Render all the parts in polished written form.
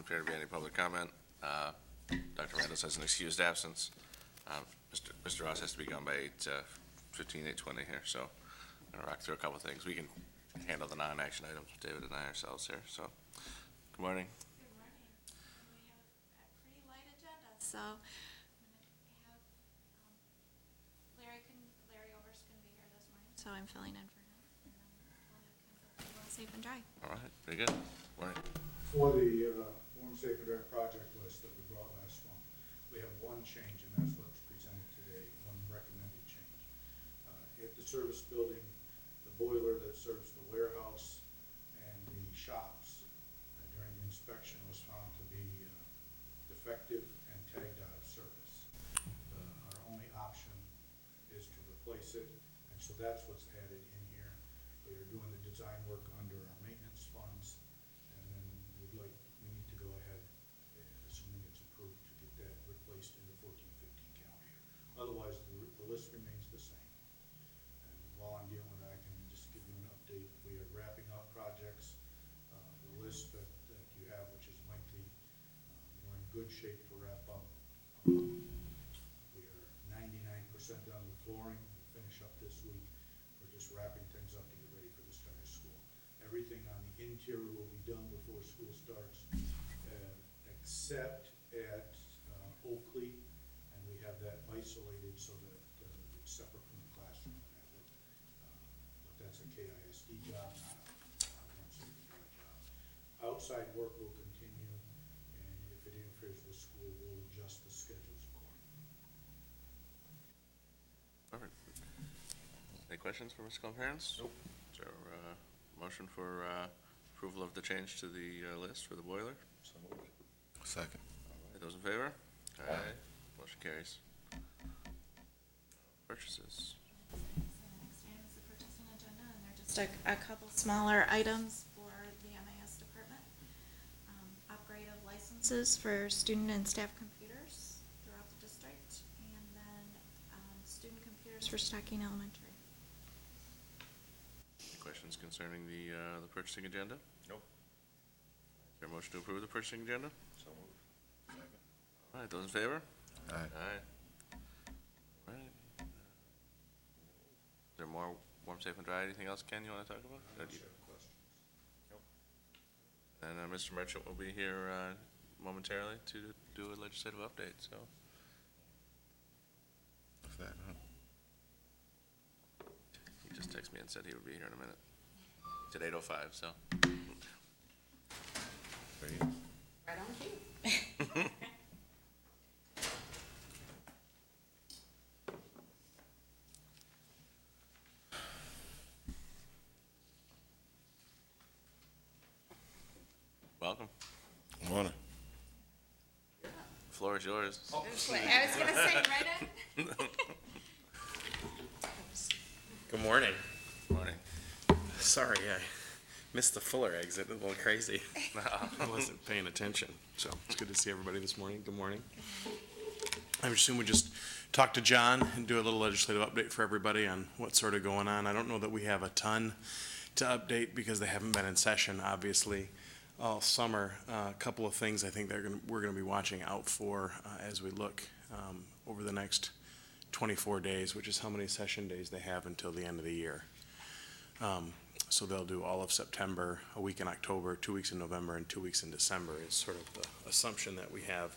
doesn't appear to be any public comment. Dr. Randall has an excused absence. Mr. Ross has to be gone by 8:15, 8:20 here, so I'm going to rock through a couple of things. We can handle the non-action items, David and I ourselves here, so. Good morning. Good morning. We have a pretty light agenda, so I'm going to have Larry Overs can be here this morning, so I'm filling in for him, and then we'll have safe and dry. All right, very good. Morning. For the Warm, Safe, and Dry project list that we brought last month, we have one change, and that's what's presented today, one recommended change. At the service building, the boiler that serves the warehouse and the shops during the inspection was found to be defective and tagged out of service. Our only option is to replace it, and so that's what's added in here. We are doing the design work under our maintenance funds, and then we need to go ahead, assuming it's approved, to get that replaced in the 14-15 calendar year. Otherwise, the list remains the same. And while I'm dealing with that, I can just give you an update. We are wrapping up projects. The list that you have, which is lengthy, we're in good shape to wrap up. We are 99% done with flooring. We'll finish up this week. We're just wrapping things up to get ready for the start of school. Everything on the interior will be done before school starts, except at Oakley, and we have that isolated so that it's separate from the classroom. But that's a KISD job, not a one-safety job. Outside work will continue, and if it interferes with school, we'll adjust the schedules accordingly. Perfect. Any questions for Mr. Colin-Parents? Nope. Is there a motion for approval of the change to the list for the boiler? So moved. Second. All right, those in favor? Aye. Motion carries. Purchases. So next item is the purchasing agenda, and they're just a couple smaller items for the MAS department. Upgrade of licenses for student and staff computers throughout the district, and then student computers for Stocking Elementary. Any questions concerning the purchasing agenda? Nope. Is there a motion to approve the purchasing agenda? So moved. Second. All right, those in favor? Aye. Aye. All right. Is there more warm, safe, and dry? Anything else, Ken, you want to talk about? Unless you have questions. Nope. And Mr. Merchant will be here momentarily to do a legislative update, so. If that, huh? He just texted me and said he would be here in a minute. It's at 8:05, so. Ready? Right on cue. Welcome. Morning. The floor is yours. I was gonna say, right in. Good morning. Morning. Sorry, I missed the Fuller exit. A little crazy. I wasn't paying attention. So it's good to see everybody this morning. Good morning. I assume we just talk to John and do a little legislative update for everybody on what's sort of going on. I don't know that we have a ton to update because they haven't been in session, obviously, all summer. A couple of things I think we're going to be watching out for as we look over the next 24 days, which is how many session days they have until the end of the year. So they'll do all of September, a week in October, 2 weeks in November, and 2 weeks in December is sort of the assumption that we have.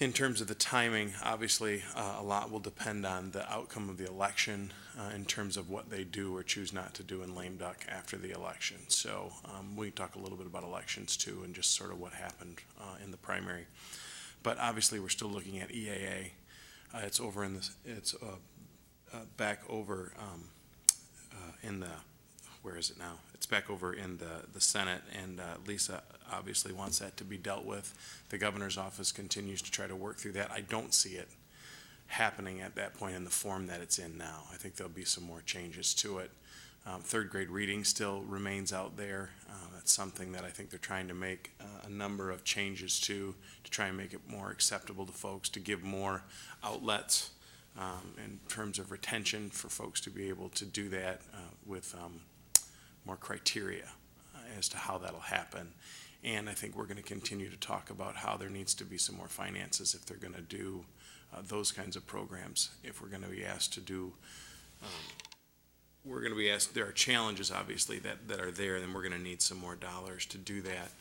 In terms of the timing, obviously, a lot will depend on the outcome of the election in terms of what they do or choose not to do in lame duck after the election. So we can talk a little bit about elections too and just sort of what happened in the primary. But obviously, we're still looking at EAA. It's over in back over in the, where is it now? It's back over in the Senate, and Lisa obviously wants that to be dealt with. The governor's office continues to try to work through that. I don't see it happening at that point in the form that it's in now. I think there'll be some more changes to it. Third grade reading still remains out there. That's something that I think they're trying to make a number of changes to try and make it more acceptable to folks, to give more outlets in terms of retention for folks to be able to do that with more criteria as to how that'll happen. And I think we're going to continue to talk about how there needs to be some more finances if they're going to do those kinds of programs. If we're going to be asked to do, we're going to be asked, there are challenges obviously that are there, and we're going to need some more dollars to do that.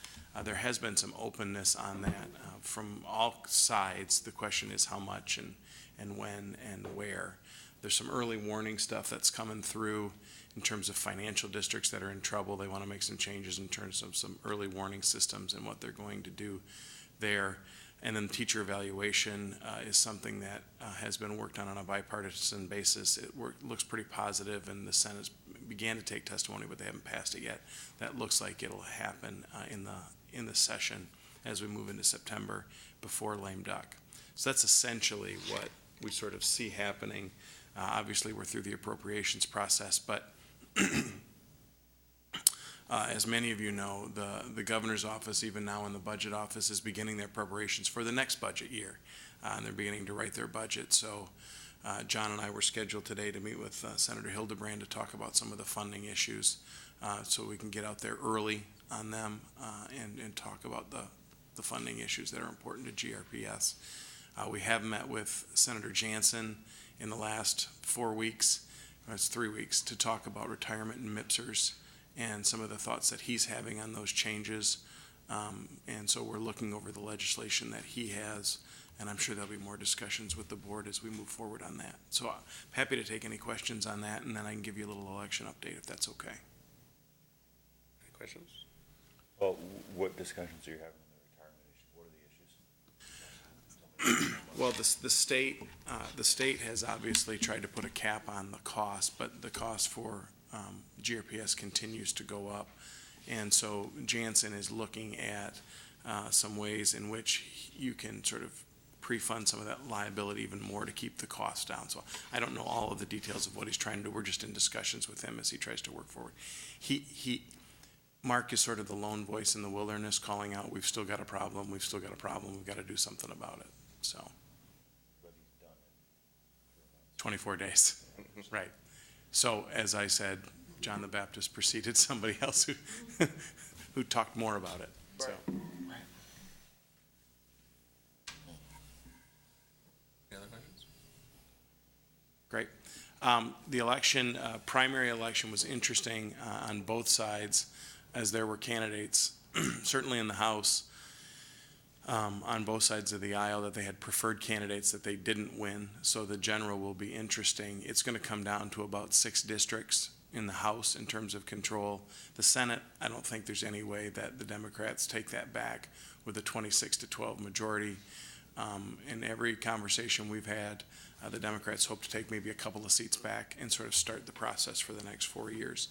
There has been some openness on that from all sides. The question is how much and when and where. There's some early warning stuff that's coming through in terms of financial districts that are in trouble. They want to make some changes in terms of some early warning systems and what they're going to do there. And then teacher evaluation is something that has been worked on a bipartisan basis. It looks pretty positive, and the Senate began to take testimony, but they haven't passed it yet. That looks like it'll happen in the session as we move into September before lame duck. So that's essentially what we sort of see happening. Obviously, we're through the appropriations process, but as many of you know, the governor's office, even now in the budget office, is beginning their preparations for the next budget year, and they're beginning to write their budget. So John and I were scheduled today to meet with Senator Hildebrand to talk about some of the funding issues, so we can get out there early on them and talk about the funding issues that are important to GRPS. We have met with Senator Jansen in the last 4 weeks, or it's 3 weeks, to talk about retirement and MIPSers and some of the thoughts that he's having on those changes. And so we're looking over the legislation that he has, and I'm sure there'll be more discussions with the board as we move forward on that. So I'm happy to take any questions on that, and then I can give you a little election update if that's okay. Any questions? Well, what discussions are you having on the retirement issue? What are the issues? Well, the state has obviously tried to put a cap on the cost, but the cost for GRPS continues to go up. And so Jansen is looking at some ways in which you can sort of pre-fund some of that liability even more to keep the cost down. So I don't know all of the details of what he's trying to do. We're just in discussions with him as he tries to work forward. Mark is sort of the lone voice in the wilderness calling out, we've still got a problem, we've got to do something about it. So But he's done it. 24 days, right. So as I said, John the Baptist preceded somebody else who talked more about it, so. Any other questions? Great. The election, primary election was interesting on both sides as there were candidates, certainly in the House, on both sides of the aisle, that they had preferred candidates that they didn't win. So the general will be interesting. It's going to come down to about 6 districts in the House in terms of control. The Senate, I don't think there's any way that the Democrats take that back with a 26-12 majority. In every conversation we've had, the Democrats hope to take maybe a couple of seats back and sort of start the process for the next 4 years.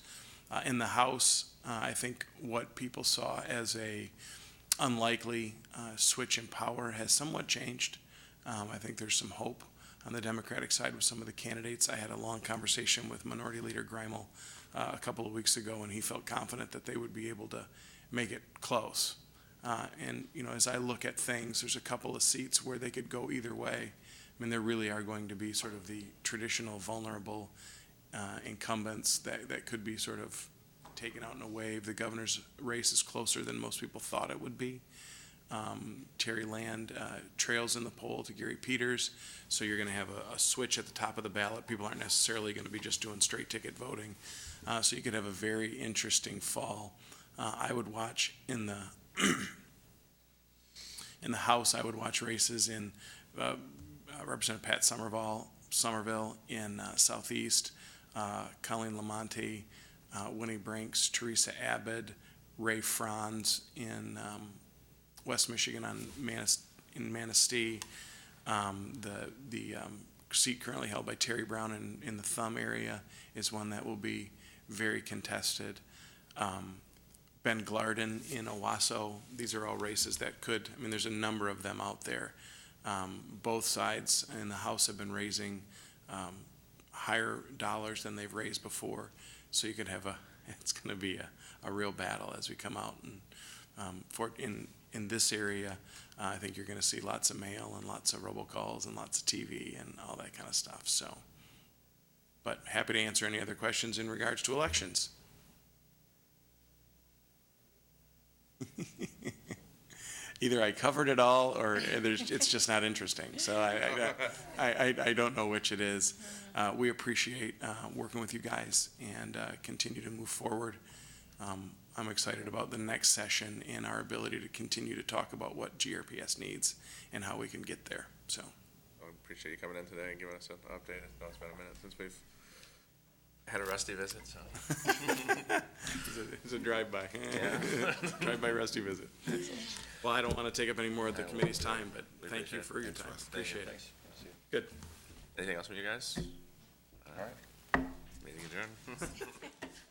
In the House, I think what people saw as a unlikely switch in power has somewhat changed. I think there's some hope on the Democratic side with some of the candidates. I had a long conversation with Minority Leader Greimel a couple of weeks ago, and he felt confident that they would be able to make it close. And, you know, as I look at things, there's a couple of seats where they could go either way. I mean, there really are going to be sort of the traditional vulnerable incumbents that could be sort of taken out in a wave. The governor's race is closer than most people thought it would be. Terry Land trails in the poll to Gary Peters, so you're going to have a switch at the top of the ballot. People aren't necessarily going to be just doing straight ticket voting, so you could have a very interesting fall. I would watch in the in the House. I would watch races in Representative Pat Somerville in Southeast, Colleen Lamonte, Winnie Brinks, Teresa Abed, Ray Franz in West Michigan in Manistee. The seat currently held by Terry Brown in the Thumb area is one that will be very contested. Ben Glarden in Owasso. These are all races that could, I mean, there's a number of them out there. Both sides in the House have been raising higher dollars than they've raised before. So you could have it's going to be a real battle as we come out. And in this area, I think you're going to see lots of mail and lots of robocalls and lots of TV and all that kind of stuff. So, but happy to answer any other questions in regards to elections. Either I covered it all, or it's just not interesting. So I don't know which it is. We appreciate working with you guys and continue to move forward. I'm excited about the next session and our ability to continue to talk about what GRPS needs and how we can get there. So I appreciate you coming in today and giving us an update. I know it's been a minute since we've had a Rusty visit, so. it's a drive-by. Drive-by Rusty visit. Well, I don't want to take up any more of the committee's time, but thank you for your time. Appreciate it. Good. Anything else from you guys? All right. Meeting adjourned.